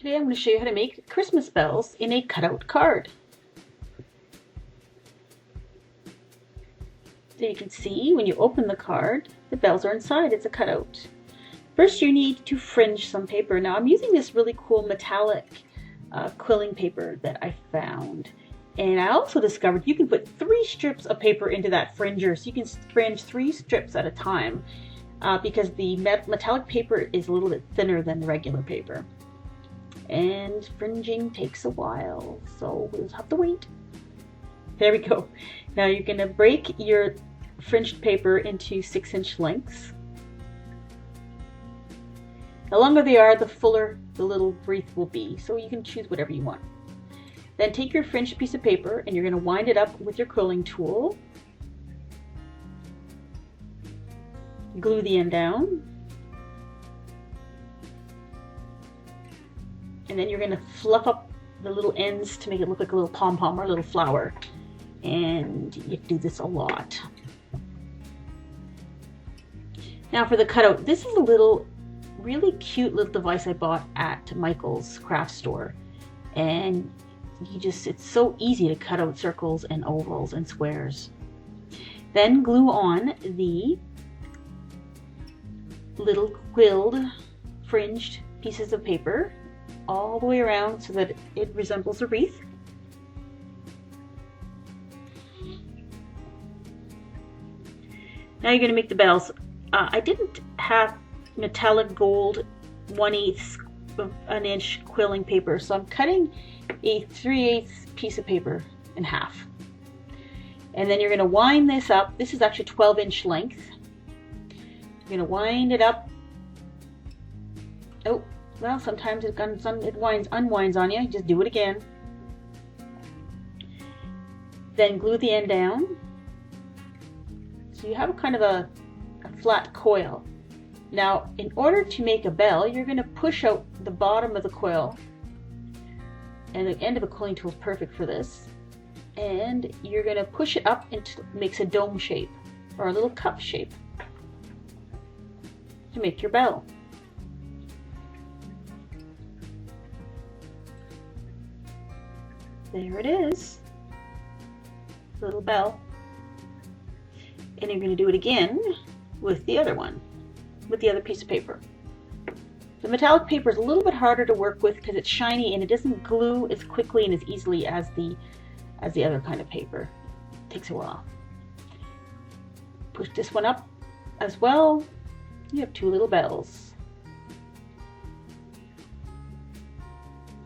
Today I'm going to show you how to make Christmas bells in a cutout card. So you can see when you open the card, the bells are inside. It's a cutout. First you need to fringe some paper. Now I'm using this really cool metallic quilling paper that I found. And I also discovered you can put 3 strips of paper into that fringer, so you can fringe 3 strips at a time because the metallic paper is a little bit thinner than the regular paper. And fringing takes a while, so we'll have to wait. There we go. Now you're going to break your fringed paper into 6-inch lengths. The longer they are, the fuller the little wreath will be, so you can choose whatever you want. Then take your fringed piece of paper and you're going to wind it up with your quilling tool. Glue the end down. And then you're going to fluff up the little ends to make it look like a little pom-pom or a little flower. And you do this a lot. Now for the cutout, this is a little, really cute little device I bought at Michael's craft store. And it's so easy to cut out circles and ovals and squares. Then glue on the little quilled fringed pieces of paper all the way around so that it resembles a wreath. Now you're going to make the bells. I didn't have metallic gold 1/8 of an inch quilling paper, so I'm cutting a 3/8 piece of paper in half. And then you're going to wind this up. This is actually 12-inch length. You're going to wind it up. Oh, well, sometimes it unwinds on you. Just do it again. Then glue the end down. So you have a kind of a flat coil. Now, in order to make a bell, you're going to push out the bottom of the coil. And the end of a quilling tool is perfect for this. And you're going to push it up until it makes a dome shape or a little cup shape to make your bell. There it is, little bell. And you're going to do it again with the other one, with the other piece of paper. The metallic paper is a little bit harder to work with because it's shiny and it doesn't glue as quickly and as easily as the other kind of paper. It takes a while. Push this one up as well. You have 2 little bells.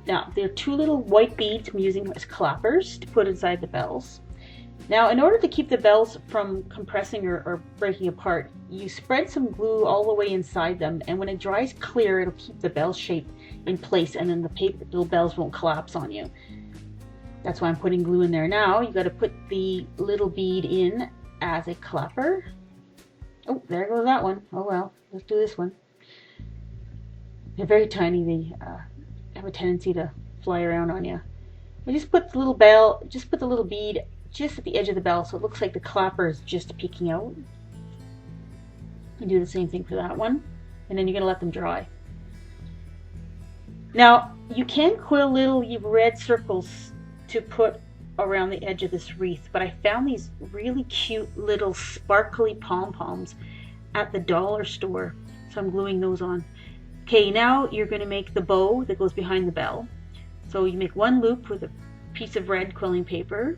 Now, there are 2 little white beads I'm using as clappers to put inside the bells. Now, in order to keep the bells from compressing or breaking apart, you spread some glue all the way inside them, and when it dries clear, it'll keep the bell shape in place, and then the little bells won't collapse on you. That's why I'm putting glue in there now. You got to put the little bead in as a clapper. Oh, there goes that one. Oh well, let's do this one. They're very tiny. They have a tendency to fly around on you. I just put the little bell, just put the little bead just at the edge of the bell so it looks like the clapper is just peeking out. And do the same thing for that one. And then you're going to let them dry. Now, you can quill little red circles to put around the edge of this wreath, but I found these really cute little sparkly pom-poms at the dollar store, so I'm gluing those on. Okay, now you're going to make the bow that goes behind the bell. So you make 1 loop with a piece of red quilling paper.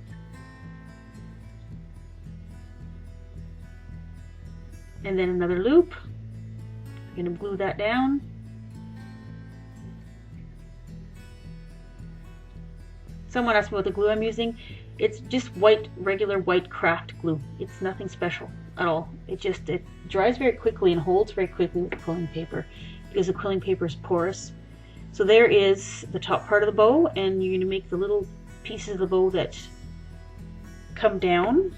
And then another loop. You're going to glue that down. Someone asked me what the glue I'm using. It's just regular white craft glue. It's nothing special at all. It dries very quickly and holds very quickly with the quilling paper because the quilling paper is porous. So there is the top part of the bow, and you're going to make the little pieces of the bow that come down.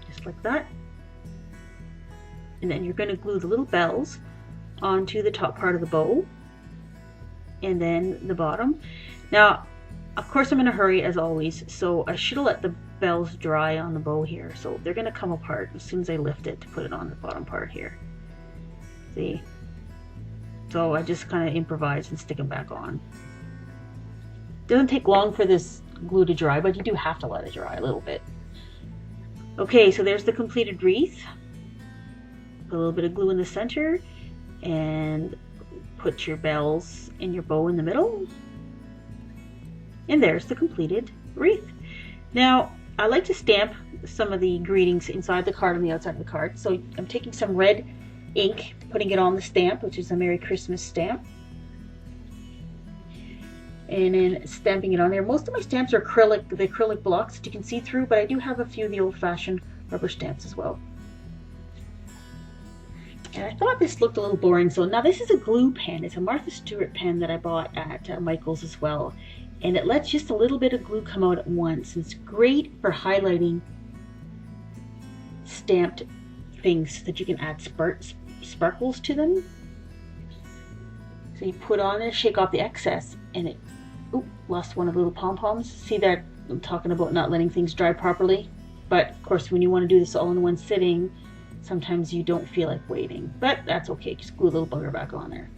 Just like that. And then you're going to glue the little bells onto the top part of the bow and then the bottom. Now, of course I'm in a hurry as always, so I should have let the bells dry on the bow here. So they're going to come apart as soon as I lift it to put it on the bottom part here. See? So I just kind of improvise and stick them back on. Doesn't take long for this glue to dry, but you do have to let it dry a little bit. Okay, so there's the completed wreath. Put a little bit of glue in the center and put your bells and your bow in the middle. And there's the completed wreath. Now, I like to stamp some of the greetings inside the card and the outside of the card. So I'm taking some red ink, putting it on the stamp, which is a Merry Christmas stamp. And then stamping it on there. Most of my stamps are acrylic, the acrylic blocks that you can see through, but I do have a few of the old-fashioned rubber stamps as well. And I thought this looked a little boring, so now this is a glue pen. It's a Martha Stewart pen that I bought at Michael's as well. And it lets just a little bit of glue come out at once. It's great for highlighting stamped things so that you can add sparkles to them. So you put on it, shake off the excess, and it, oop, lost one of the little pom-poms. See that I'm talking about not letting things dry properly? But of course, when you want to do this all in one sitting, sometimes you don't feel like waiting, but that's okay. Just glue a little bugger back on there.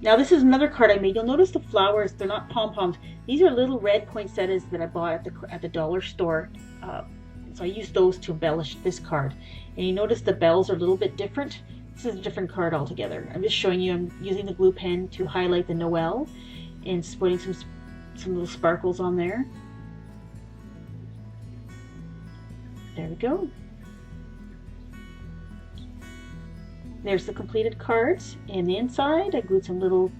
Now this is another card I made. You'll notice the flowers, they're not pom-poms. These are little red poinsettias that I bought at the dollar store. So I used those to embellish this card. And you notice the bells are a little bit different. This is a different card altogether. I'm just showing you, I'm using the glue pen to highlight the Noel and putting some little sparkles on there. There we go. There's the completed cards, and the inside I glued some little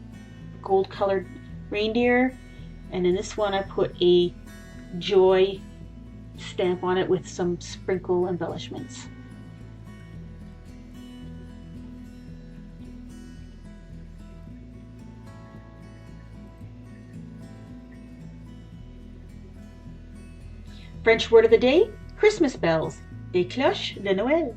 gold colored reindeer, and in this one I put a joy stamp on it with some sprinkle embellishments. French word of the day, Christmas bells, des cloches de Noël.